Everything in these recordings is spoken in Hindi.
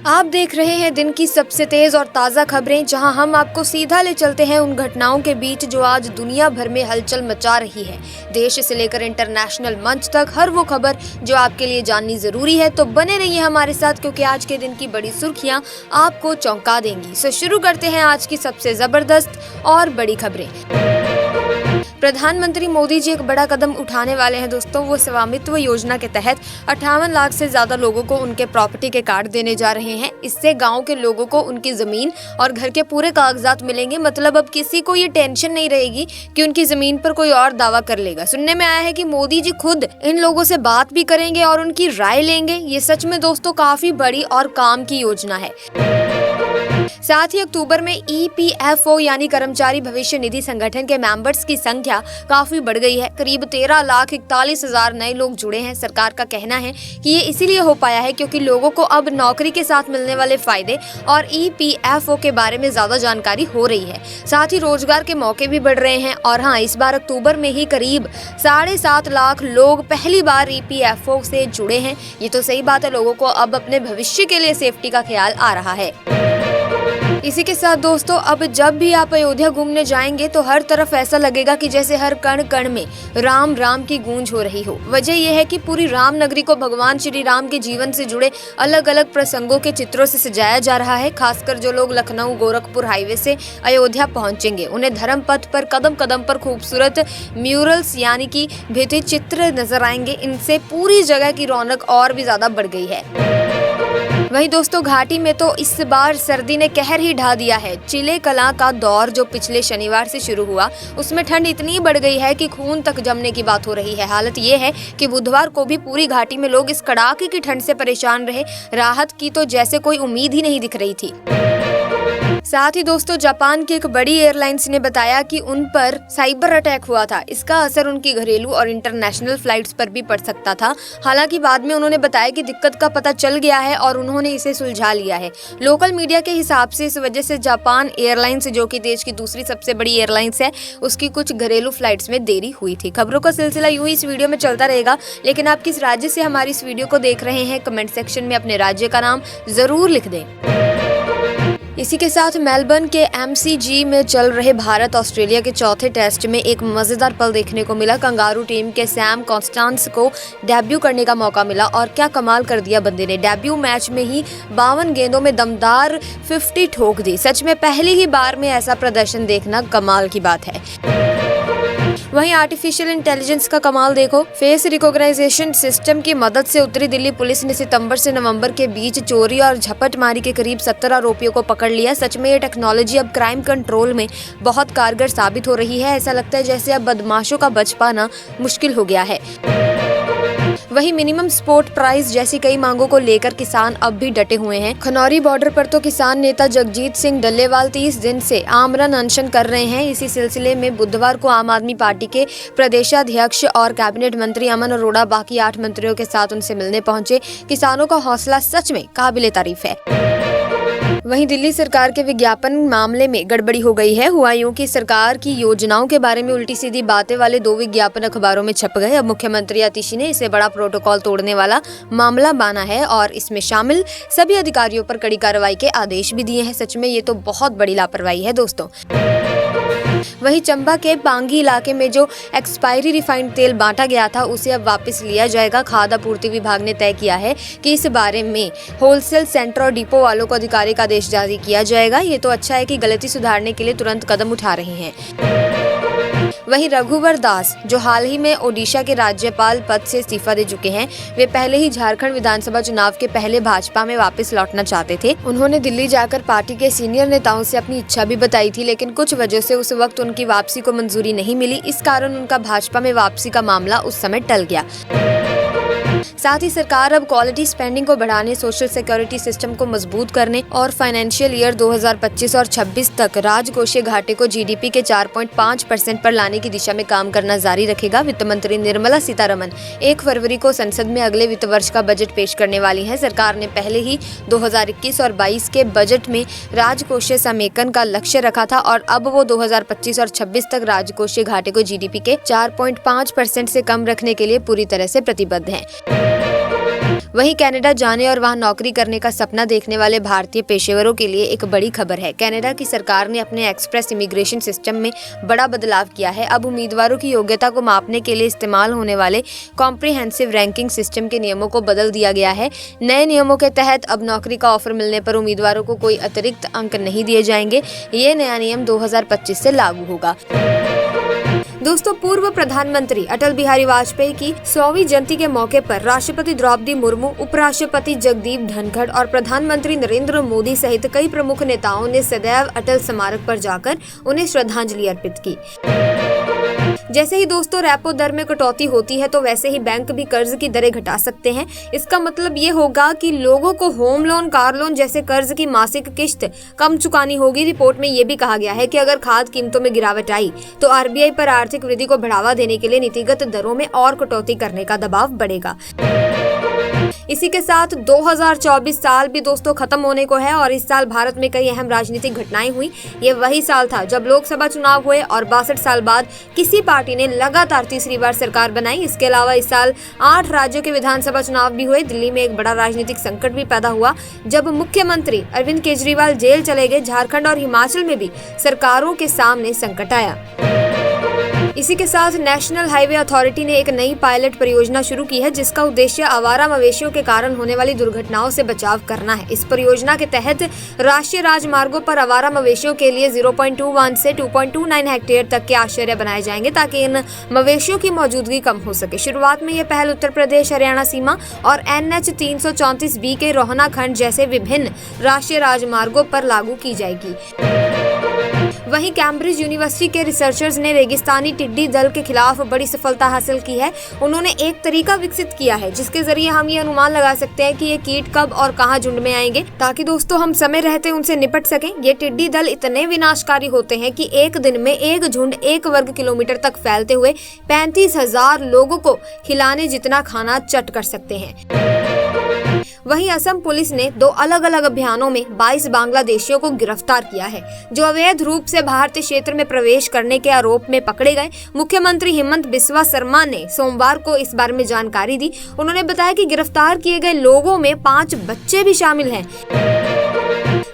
आप देख रहे हैं दिन की सबसे तेज और ताज़ा खबरें, जहां हम आपको सीधा ले चलते हैं उन घटनाओं के बीच जो आज दुनिया भर में हलचल मचा रही है। देश से लेकर इंटरनेशनल मंच तक हर वो खबर जो आपके लिए जाननी जरूरी है। तो बने रहिए हमारे साथ, क्योंकि आज के दिन की बड़ी सुर्खियां आपको चौंका देंगी। सो शुरू करते हैं आज की सबसे जबरदस्त और बड़ी खबरें। प्रधानमंत्री मोदी जी एक बड़ा कदम उठाने वाले हैं दोस्तों। वो स्वामित्व योजना के तहत 58 लाख से ज्यादा लोगों को उनके प्रॉपर्टी के कार्ड देने जा रहे हैं। इससे गांव के लोगों को उनकी जमीन और घर के पूरे कागजात मिलेंगे। मतलब अब किसी को ये टेंशन नहीं रहेगी कि उनकी जमीन पर कोई और दावा कर लेगा। सुनने में आया है कि मोदी जी खुद इन लोगों से बात भी करेंगे और उनकी राय लेंगे। ये सच में दोस्तों काफी बड़ी और काम की योजना है। साथ ही अक्टूबर में EPFO यानी कर्मचारी भविष्य निधि संगठन के मेंबर्स की संख्या काफी बढ़ गई है। करीब 13,41,000 नए लोग जुड़े हैं। सरकार का कहना है कि ये इसीलिए हो पाया है क्योंकि लोगों को अब नौकरी के साथ मिलने वाले फायदे और EPFO के बारे में ज्यादा जानकारी हो रही है। साथ ही रोजगार के मौके भी बढ़ रहे हैं। और हाँ, इस बार अक्टूबर में ही करीब 7.5 लाख लोग पहली बार EPFO से जुड़े हैं। ये तो सही बात है, लोगों को अब अपने भविष्य के लिए सेफ्टी का ख्याल आ रहा है। इसी के साथ दोस्तों, अब जब भी आप अयोध्या घूमने जाएंगे तो हर तरफ ऐसा लगेगा कि जैसे हर कण कण में राम राम की गूंज हो रही हो। वजह यह है कि पूरी राम नगरी को भगवान श्री राम के जीवन से जुड़े अलग अलग प्रसंगों के चित्रों से सजाया जा रहा है। खासकर जो लोग लखनऊ गोरखपुर हाईवे से अयोध्या पहुंचेंगे, उन्हें धर्म पथ पर कदम कदम पर खूबसूरत म्यूरल्स यानी कि भित्ति चित्र नजर आएंगे। इनसे पूरी जगह की रौनक और भी ज्यादा बढ़ गई है। वहीं दोस्तों, घाटी में तो इस बार सर्दी ने कहर ही ढा दिया है। चिले कला का दौर जो पिछले शनिवार से शुरू हुआ, उसमें ठंड इतनी बढ़ गई है कि खून तक जमने की बात हो रही है। हालत ये है कि बुधवार को भी पूरी घाटी में लोग इस कड़ाके की ठंड से परेशान रहे। राहत की तो जैसे कोई उम्मीद ही नहीं दिख रही थी। साथ ही दोस्तों, जापान की एक बड़ी एयरलाइंस ने बताया कि उन पर साइबर अटैक हुआ था। इसका असर उनकी घरेलू और इंटरनेशनल फ्लाइट्स पर भी पड़ सकता था। हालांकि बाद में उन्होंने बताया कि दिक्कत का पता चल गया है और उन्होंने इसे सुलझा लिया है। लोकल मीडिया के हिसाब से इस वजह से जापान एयरलाइंस, जो कि देश की दूसरी सबसे बड़ी एयरलाइंस है, उसकी कुछ घरेलू फ्लाइट्स में देरी हुई थी। खबरों का सिलसिला यूं ही इस वीडियो में चलता रहेगा। लेकिन आप किस राज्य से हमारी इस वीडियो को देख रहे हैं, कमेंट सेक्शन में अपने राज्य का नाम जरूर लिख दें। इसी के साथ मेलबर्न के MCG में चल रहे भारत ऑस्ट्रेलिया के चौथे टेस्ट में एक मजेदार पल देखने को मिला। कंगारू टीम के सैम कॉन्स्टेंस को डेब्यू करने का मौका मिला और क्या कमाल कर दिया बंदे ने। डेब्यू मैच में ही 52 गेंदों में दमदार 50 ठोक दी। सच में पहली ही बार में ऐसा प्रदर्शन देखना कमाल की बात है। वहीं आर्टिफिशियल इंटेलिजेंस का कमाल देखो। फेस रिकॉग्नाइजेशन सिस्टम की मदद से उत्तरी दिल्ली पुलिस ने सितंबर से नवंबर के बीच चोरी और झपटमारी के करीब 70 आरोपियों को पकड़ लिया। सच में ये टेक्नोलॉजी अब क्राइम कंट्रोल में बहुत कारगर साबित हो रही है। ऐसा लगता है जैसे अब बदमाशों का बच पाना मुश्किल हो गया है। वहीं मिनिमम सपोर्ट प्राइस जैसी कई मांगों को लेकर किसान अब भी डटे हुए हैं। खनौरी बॉर्डर पर तो किसान नेता जगजीत सिंह डल्लेवाल 30 दिन से आमरण अनशन कर रहे हैं। इसी सिलसिले में बुधवार को आम आदमी पार्टी के प्रदेशाध्यक्ष और कैबिनेट मंत्री अमन अरोड़ा बाकी 8 मंत्रियों के साथ उनसे मिलने पहुंचे। किसानों का हौसला सच में काबिले तारीफ है। वहीं दिल्ली सरकार के विज्ञापन मामले में गड़बड़ी हो गई है। हुआ यूं कि सरकार की योजनाओं के बारे में उल्टी सीधी बातें वाले 2 विज्ञापन अखबारों में छप गए। अब मुख्यमंत्री आतिशी ने इसे बड़ा प्रोटोकॉल तोड़ने वाला मामला माना है और इसमें शामिल सभी अधिकारियों पर कड़ी कार्रवाई के आदेश भी दिए हैं। सच में ये तो बहुत बड़ी लापरवाही है दोस्तों। वहीं चंबा के पांगी इलाके में जो एक्सपायरी रिफाइंड तेल बांटा गया था, उसे अब वापस लिया जाएगा। खाद्य आपूर्ति विभाग ने तय किया है कि इस बारे में होलसेल सेंटर और डिपो वालों को आधिकारिक आदेश जारी किया जाएगा। ये तो अच्छा है कि गलती सुधारने के लिए तुरंत कदम उठा रहे हैं। वहीं रघुवर दास, जो हाल ही में ओडिशा के राज्यपाल पद से इस्तीफा दे चुके हैं, वे पहले ही झारखंड विधानसभा चुनाव के पहले भाजपा में वापस लौटना चाहते थे। उन्होंने दिल्ली जाकर पार्टी के सीनियर नेताओं से अपनी इच्छा भी बताई थी, लेकिन कुछ वजह से उस वक्त उनकी वापसी को मंजूरी नहीं मिली। इस कारण उनका भाजपा में वापसी का मामला उस समय टल गया। साथ ही सरकार अब क्वालिटी स्पेंडिंग को बढ़ाने, सोशल सिक्योरिटी सिस्टम को मजबूत करने और फाइनेंशियल ईयर 2025 और 26 तक राजकोषीय घाटे को GDP के 4.5% पर लाने की दिशा में काम करना जारी रखेगा। वित्त मंत्री निर्मला सीतारमण 1 फरवरी को संसद में अगले वित्त वर्ष का बजट पेश करने वाली हैं। सरकार ने पहले ही 2021 और 22 के बजट में राजकोषीय समेकन का लक्ष्य रखा था और अब वो 2025 और 26 तक राजकोषीय घाटे को GDP के 4.5% से कम रखने के लिए पूरी तरह से प्रतिबद्ध है। वहीं कनाडा जाने और वहां नौकरी करने का सपना देखने वाले भारतीय पेशेवरों के लिए एक बड़ी खबर है। कनाडा की सरकार ने अपने एक्सप्रेस इमिग्रेशन सिस्टम में बड़ा बदलाव किया है। अब उम्मीदवारों की योग्यता को मापने के लिए इस्तेमाल होने वाले कॉम्प्रिहेंसिव रैंकिंग सिस्टम के नियमों को बदल दिया गया है। नए नियमों के तहत अब नौकरी का ऑफर मिलने पर उम्मीदवारों को कोई अतिरिक्त अंक नहीं दिए जाएंगे। ये नया नियम 2025 से लागू होगा। दोस्तों, पूर्व प्रधानमंत्री अटल बिहारी वाजपेयी की 100वीं जयंती के मौके पर राष्ट्रपति द्रौपदी मुर्मू, उपराष्ट्रपति जगदीप धनखड़ और प्रधानमंत्री नरेंद्र मोदी सहित कई प्रमुख नेताओं ने सदैव अटल स्मारक पर जाकर उन्हें श्रद्धांजलि अर्पित की। जैसे ही दोस्तों रेपो दर में कटौती होती है तो वैसे ही बैंक भी कर्ज की दरें घटा सकते हैं। इसका मतलब ये होगा कि लोगों को होम लोन, कार लोन जैसे कर्ज की मासिक किश्त कम चुकानी होगी। रिपोर्ट में ये भी कहा गया है कि अगर खाद्य कीमतों में गिरावट आई तो आरबीआई पर आर्थिक वृद्धि को बढ़ावा देने के लिए नीतिगत दरों में और कटौती करने का दबाव बढ़ेगा। इसी के साथ 2024 साल भी दोस्तों खत्म होने को है और इस साल भारत में कई अहम राजनीतिक घटनाएं हुई। ये वही साल था जब लोकसभा चुनाव हुए और 62 साल बाद किसी पार्टी ने लगातार तीसरी बार सरकार बनाई। इसके अलावा इस साल 8 राज्यों के विधानसभा चुनाव भी हुए। दिल्ली में एक बड़ा राजनीतिक संकट भी पैदा हुआ जब मुख्यमंत्री अरविंद केजरीवाल जेल चले गए। झारखंड और हिमाचल में भी सरकारों के सामने संकट आया। इसी के साथ नेशनल हाईवे अथॉरिटी ने एक नई पायलट परियोजना शुरू की है जिसका उद्देश्य आवारा मवेशियों के कारण होने वाली दुर्घटनाओं से बचाव करना है। इस परियोजना के तहत राष्ट्रीय राजमार्गों पर आवारा मवेशियों के लिए 0.21 से 2.29 हेक्टेयर तक के आश्रय बनाए जाएंगे ताकि इन मवेशियों की मौजूदगी कम हो सके। शुरुआत में यह पहल उत्तर प्रदेश हरियाणा सीमा और NH 334B के रोहना खंड जैसे विभिन्न राष्ट्रीय राजमार्गों पर लागू की जाएगी। वहीं कैम्ब्रिज यूनिवर्सिटी के रिसर्चर्स ने रेगिस्तानी टिड्डी दल के खिलाफ बड़ी सफलता हासिल की है। उन्होंने एक तरीका विकसित किया है जिसके जरिए हम ये अनुमान लगा सकते हैं कि ये कीट कब और कहां झुंड में आएंगे ताकि दोस्तों हम समय रहते उनसे निपट सकें। ये टिड्डी दल इतने विनाशकारी होते हैं कि एक दिन में एक झुंड 1 वर्ग किलोमीटर तक फैलते हुए 35,000 लोगों को खिलाने जितना खाना चट कर सकते हैं। वहीं असम पुलिस ने 2 अलग-अलग अभियानों में 22 बांग्लादेशियों को गिरफ्तार किया है जो अवैध रूप से भारतीय क्षेत्र में प्रवेश करने के आरोप में पकड़े गए। मुख्यमंत्री हिमंत बिस्वा शर्मा ने सोमवार को इस बारे में जानकारी दी। उन्होंने बताया कि गिरफ्तार किए गए लोगों में 5 बच्चे भी शामिल हैं।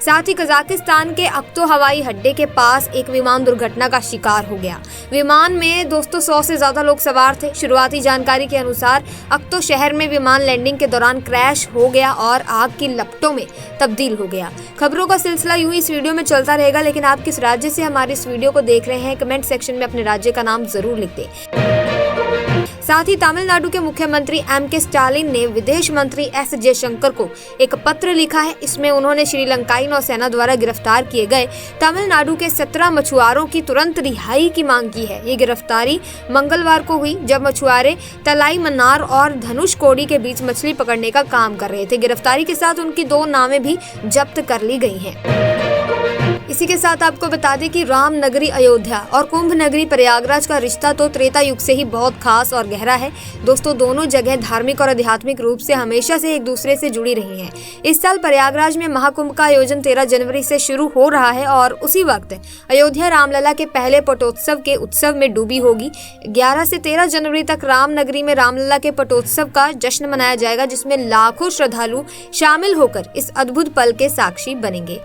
साथ ही कजाकिस्तान के अक्तो हवाई अड्डे के पास एक विमान दुर्घटना का शिकार हो गया। विमान में दोस्तों 100 से ज्यादा लोग सवार थे। शुरुआती जानकारी के अनुसार अक्तो शहर में विमान लैंडिंग के दौरान क्रैश हो गया और आग की लपटों में तब्दील हो गया। खबरों का सिलसिला यूं ही इस वीडियो में चलता रहेगा, लेकिन आप किस राज्य से हमारे इस वीडियो को देख रहे हैं कमेंट सेक्शन में अपने राज्य का नाम जरूर लिख दें। साथ ही तमिलनाडु के मुख्यमंत्री M.K. स्टालिन ने विदेश मंत्री S. जयशंकर को एक पत्र लिखा है। इसमें उन्होंने श्रीलंकाई नौसेना द्वारा गिरफ्तार किए गए तमिलनाडु के 17 मछुआरों की तुरंत रिहाई की मांग की है। ये गिरफ्तारी मंगलवार को हुई जब मछुआरे तलाई मन्नार और धनुषकोडी के बीच मछली पकड़ने का काम कर रहे थे। गिरफ्तारी के साथ उनकी 2 नावें भी जब्त कर ली गई हैं। इसी के साथ आपको बता दें कि राम नगरी अयोध्या और कुंभ नगरी प्रयागराज का रिश्ता तो त्रेता युग से ही बहुत खास और गहरा है। दोस्तों, दोनों जगह धार्मिक और आध्यात्मिक रूप से हमेशा से एक दूसरे से जुड़ी रही हैं। इस साल प्रयागराज में महाकुंभ का आयोजन 13 जनवरी से शुरू हो रहा है और उसी वक्त अयोध्या रामलला के पहले पटोत्सव के उत्सव में डूबी होगी। 11 से 13 जनवरी तक रामनगरी में रामलला के पटोत्सव का जश्न मनाया जाएगा जिसमें लाखों श्रद्धालु शामिल होकर इस अद्भुत पल के साक्षी बनेंगे।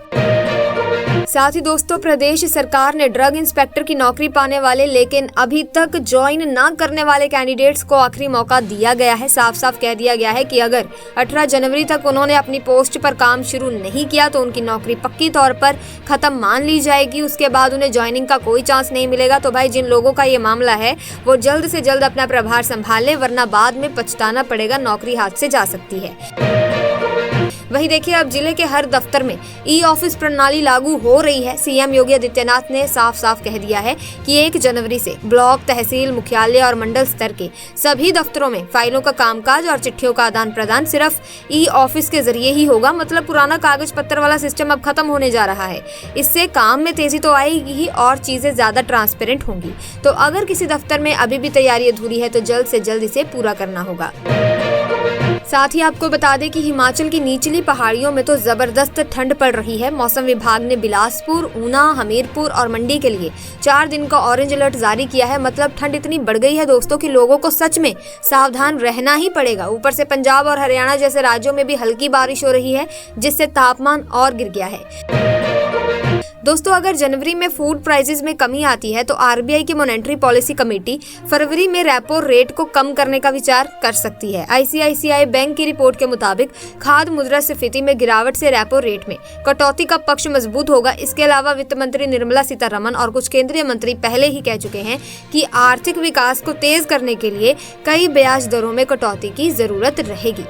साथ ही दोस्तों, प्रदेश सरकार ने ड्रग इंस्पेक्टर की नौकरी पाने वाले लेकिन अभी तक ज्वाइन न करने वाले कैंडिडेट्स को आखिरी मौका दिया गया है। साफ साफ कह दिया गया है कि अगर 18 जनवरी तक उन्होंने अपनी पोस्ट पर काम शुरू नहीं किया तो उनकी नौकरी पक्की तौर पर खत्म मान ली जाएगी। उसके बाद उन्हें ज्वाइनिंग का कोई चांस नहीं मिलेगा। तो भाई, जिन लोगों का ये मामला है वो जल्द से जल्द अपना प्रभार संभाले, वरना बाद में पछताना पड़ेगा, नौकरी हाथ से जा सकती है। वहीं देखिए, अब जिले के हर दफ्तर में ई-ऑफिस प्रणाली लागू हो रही है। सीएम योगी आदित्यनाथ ने साफ साफ कह दिया है कि 1 जनवरी से ब्लॉक, तहसील, मुख्यालय और मंडल स्तर के सभी दफ्तरों में फाइलों का कामकाज और चिट्ठियों का आदान प्रदान सिर्फ ई-ऑफिस के जरिए ही होगा। मतलब पुराना कागज पत्र वाला सिस्टम अब खत्म होने जा रहा है। इससे काम में तेजी तो आएगी ही और चीजें ज्यादा ट्रांसपेरेंट होंगी। तो अगर किसी दफ्तर में अभी भी तैयारी अधूरी है तो जल्द से जल्द इसे पूरा करना होगा। साथ ही आपको बता दें कि हिमाचल की निचली पहाड़ियों में तो जबरदस्त ठंड पड़ रही है। मौसम विभाग ने बिलासपुर, ऊना, हमीरपुर और मंडी के लिए 4 दिन का ऑरेंज अलर्ट जारी किया है। मतलब ठंड इतनी बढ़ गई है दोस्तों कि लोगों को सच में सावधान रहना ही पड़ेगा। ऊपर से पंजाब और हरियाणा जैसे राज्यों में भी हल्की बारिश हो रही है, जिससे तापमान और गिर गया है। दोस्तों, अगर जनवरी में फूड प्राइसेस में कमी आती है तो आरबीआई की मॉनेटरी पॉलिसी कमेटी फरवरी में रेपो रेट को कम करने का विचार कर सकती है। आईसीआईसीआई बैंक की रिपोर्ट के मुताबिक खाद्य मुद्रास्फीति में गिरावट से रेपो रेट में कटौती का पक्ष मजबूत होगा। इसके अलावा वित्त मंत्री निर्मला सीतारमण और कुछ केंद्रीय मंत्री पहले ही कह चुके हैं कि आर्थिक विकास को तेज करने के लिए कई ब्याज दरों में कटौती की जरूरत रहेगी।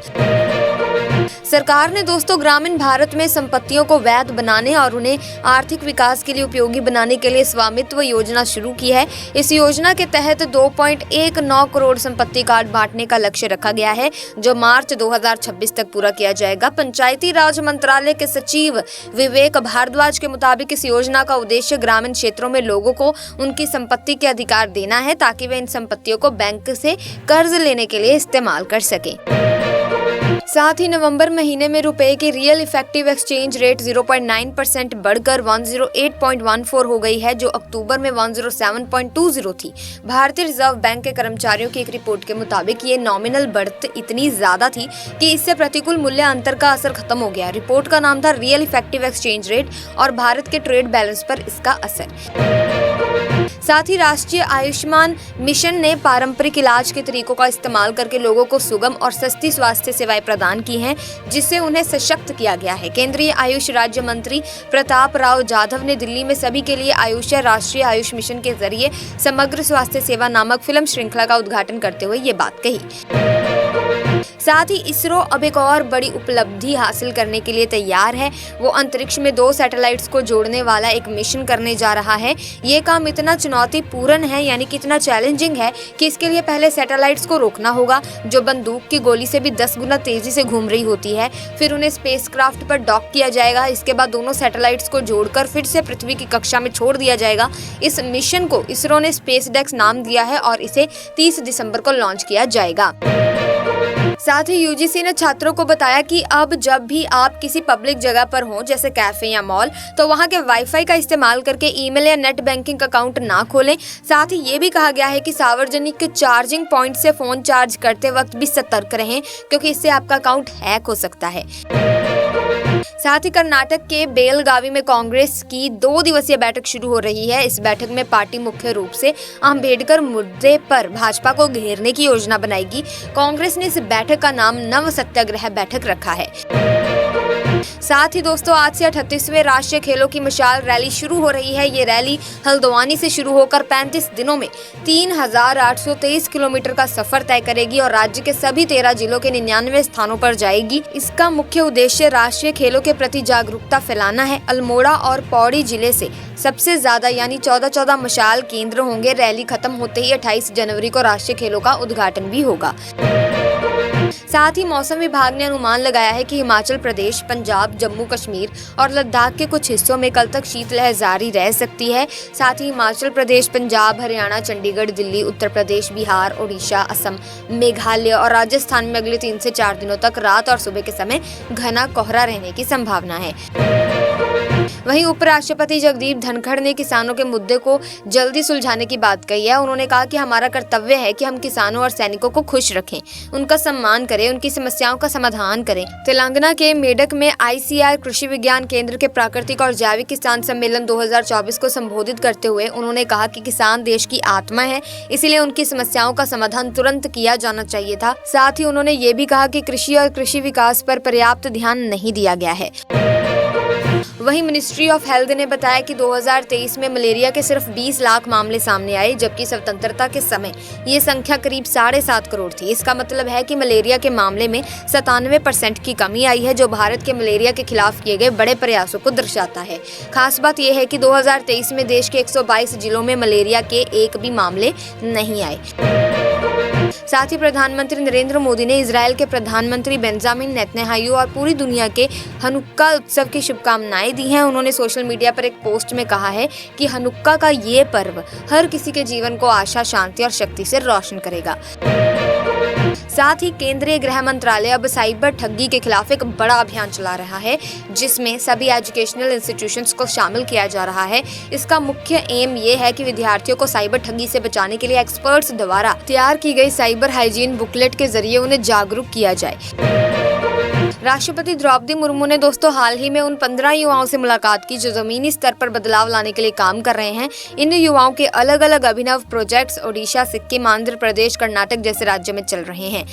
सरकार ने दोस्तों ग्रामीण भारत में संपत्तियों को वैध बनाने और उन्हें आर्थिक विकास के लिए उपयोगी बनाने के लिए स्वामित्व योजना शुरू की है। इस योजना के तहत 2.19 करोड़ संपत्ति कार्ड बांटने का लक्ष्य रखा गया है, जो मार्च 2026 तक पूरा किया जाएगा। पंचायती राज मंत्रालय के सचिव विवेक भारद्वाज के मुताबिक इस योजना का उद्देश्य ग्रामीण क्षेत्रों में लोगों को उनकी संपत्ति के अधिकार देना है, ताकि वे इन संपत्तियों को बैंक से कर्ज लेने के लिए इस्तेमाल कर सकें। साथ ही नवंबर महीने में रुपए की रियल इफेक्टिव एक्सचेंज रेट 0.9% बढ़कर 108.14 हो गई है, जो अक्टूबर में 107.20 थी। भारतीय रिजर्व बैंक के कर्मचारियों की एक रिपोर्ट के मुताबिक ये नॉमिनल बढ़त इतनी ज्यादा थी कि इससे प्रतिकूल मूल्य अंतर का असर खत्म हो गया। रिपोर्ट का नाम था रियल इफेक्टिव एक्सचेंज रेट और भारत के ट्रेड बैलेंस पर इसका असर। साथ ही राष्ट्रीय आयुष्मान मिशन ने पारंपरिक इलाज के तरीकों का इस्तेमाल करके लोगों को सुगम और सस्ती स्वास्थ्य सेवाएं प्रदान की हैं, जिससे उन्हें सशक्त किया गया है। केंद्रीय आयुष राज्य मंत्री प्रताप राव जाधव ने दिल्ली में सभी के लिए आयुष राष्ट्रीय आयुष मिशन के जरिए समग्र स्वास्थ्य सेवा नामक फिल्म श्रृंखला का उद्घाटन करते हुए ये बात कही। साथ ही इसरो अब एक और बड़ी उपलब्धि हासिल करने के लिए तैयार है। वो अंतरिक्ष में 2 सैटेलाइट्स को जोड़ने वाला एक मिशन करने जा रहा है। ये काम इतना चुनौतीपूर्ण है, यानी कि इतना चैलेंजिंग है कि इसके लिए पहले सैटेलाइट्स को रोकना होगा, जो बंदूक की गोली से भी 10 गुना तेजी से घूम रही होती है। फिर उन्हें स्पेसक्राफ्ट पर डॉक किया जाएगा। इसके बाद दोनों सैटेलाइट्स को जोड़कर फिर से पृथ्वी की कक्षा में छोड़ दिया जाएगा। इस मिशन को इसरो ने स्पेसडेक्स नाम दिया है और इसे 30 दिसंबर को लॉन्च किया जाएगा। साथ ही यूजीसी ने छात्रों को बताया कि अब जब भी आप किसी पब्लिक जगह पर हों, जैसे कैफे या मॉल, तो वहां के वाईफाई का इस्तेमाल करके ईमेल या नेट बैंकिंग अकाउंट ना खोलें। साथ ही ये भी कहा गया है कि सार्वजनिक चार्जिंग पॉइंट से फोन चार्ज करते वक्त भी सतर्क रहें, क्योंकि इससे आपका अकाउंट हैक हो सकता है। साथ ही कर्नाटक के बेलगावी में कांग्रेस की 2 दिवसीय बैठक शुरू हो रही है। इस बैठक में पार्टी मुख्य रूप से अम्बेडकर मुद्दे पर भाजपा को घेरने की योजना बनाएगी। कांग्रेस ने इस बैठक का नाम नव सत्याग्रह बैठक रखा है। साथ ही दोस्तों, आज से 38वें राष्ट्रीय खेलों की मशाल रैली शुरू हो रही है। ये रैली हल्द्वानी से शुरू होकर 35 दिनों में 3823 किलोमीटर का सफर तय करेगी और राज्य के सभी 13 जिलों के 99 स्थानों पर जाएगी। इसका मुख्य उद्देश्य राष्ट्रीय खेलों के प्रति जागरूकता फैलाना है। अल्मोड़ा और पौड़ी जिले से सबसे ज्यादा यानी 14 मशाल केंद्र होंगे। रैली खत्म होते ही 28 जनवरी को राष्ट्रीय खेलों का उद्घाटन भी होगा। साथ ही मौसम विभाग ने अनुमान लगाया है कि हिमाचल प्रदेश, पंजाब, जम्मू कश्मीर और लद्दाख के कुछ हिस्सों में कल तक शीतलहर जारी रह सकती है। साथ ही हिमाचल प्रदेश, पंजाब, हरियाणा, चंडीगढ़, दिल्ली, उत्तर प्रदेश, बिहार, ओडिशा, असम, मेघालय और राजस्थान में अगले 3 से 4 दिनों तक रात और सुबह के समय घना कोहरा रहने की संभावना है। वहीं उपराष्ट्रपति जगदीप धनखड़ ने किसानों के मुद्दे को जल्दी सुलझाने की बात कही है। उन्होंने कहा कि हमारा कर्तव्य है कि हम किसानों और सैनिकों को खुश रखें, उनका सम्मान करें, उनकी समस्याओं का समाधान करें। तेलंगाना के मेडक में आईसीआर कृषि विज्ञान केंद्र के प्राकृतिक और जैविक किसान सम्मेलन 2024 को संबोधित करते हुए उन्होंने कहा कि किसान देश की आत्मा है, इसलिए उनकी समस्याओं का समाधान तुरंत किया जाना चाहिए था। साथ ही उन्होंने ये भी कहा कि कृषि और कृषि विकास पर पर्याप्त ध्यान नहीं दिया गया है। वहीं मिनिस्ट्री ऑफ हेल्थ ने बताया कि 2023 में मलेरिया के सिर्फ 20 लाख मामले सामने आए, जबकि स्वतंत्रता के समय ये संख्या करीब 7.5 करोड़ थी। इसका मतलब है कि मलेरिया के मामले में 97% की कमी आई है, जो भारत के मलेरिया के खिलाफ किए गए बड़े प्रयासों को दर्शाता है। खास बात यह है कि 2023 में देश के 122 जिलों में मलेरिया के एक भी मामले नहीं आए। साथ ही प्रधानमंत्री नरेंद्र मोदी ने इजरायल के प्रधानमंत्री बेंजामिन नेतन्याहू और पूरी दुनिया के हनुक्का उत्सव की शुभकामनाएं दी हैं। उन्होंने सोशल मीडिया पर एक पोस्ट में कहा है कि हनुक्का का ये पर्व हर किसी के जीवन को आशा, शांति और शक्ति से रोशन करेगा। साथ ही केंद्रीय गृह मंत्रालय अब साइबर ठगी के खिलाफ एक बड़ा अभियान चला रहा है, जिसमें सभी एजुकेशनल इंस्टीट्यूशंस को शामिल किया जा रहा है। इसका मुख्य एम ये है कि विद्यार्थियों को साइबर ठगी से बचाने के लिए एक्सपर्ट्स द्वारा तैयार की गई साइबर हाइजीन बुकलेट के जरिए उन्हें जागरूक किया जाए। राष्ट्रपति द्रौपदी मुर्मू ने दोस्तों हाल ही में उन 15 युवाओं से मुलाकात की जो जमीनी स्तर पर बदलाव लाने के लिए काम कर रहे हैं। इन युवाओं के अलग अलग अभिनव प्रोजेक्ट्स ओडिशा, सिक्किम, आंध्र प्रदेश, कर्नाटक जैसे राज्यों में चल रहे हैं।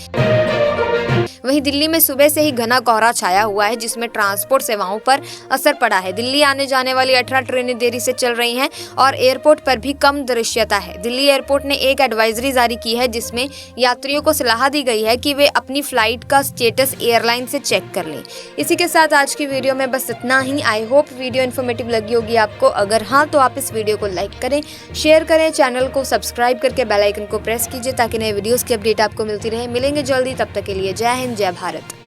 वहीं दिल्ली में सुबह से ही घना कोहरा छाया हुआ है, जिसमें ट्रांसपोर्ट सेवाओं पर असर पड़ा है। दिल्ली आने जाने वाली 18 ट्रेनें देरी से चल रही हैं और एयरपोर्ट पर भी कम दृश्यता है। दिल्ली एयरपोर्ट ने एक एडवाइजरी जारी की है, जिसमें यात्रियों को सलाह दी गई है कि वे अपनी फ्लाइट का स्टेटस एयरलाइन से चेक कर लें। इसी के साथ आज की वीडियो में बस इतना ही। आई होप वीडियो इन्फॉर्मेटिव लगी होगी आपको। अगर हाँ तो आप इस वीडियो को लाइक करें, शेयर करें, चैनल को सब्सक्राइब करके बेल आइकन को प्रेस कीजिए ताकि नए वीडियोस की अपडेट आपको मिलती रहे। मिलेंगे जल्दी, तब तक के लिए जय हिंद, जय भारत।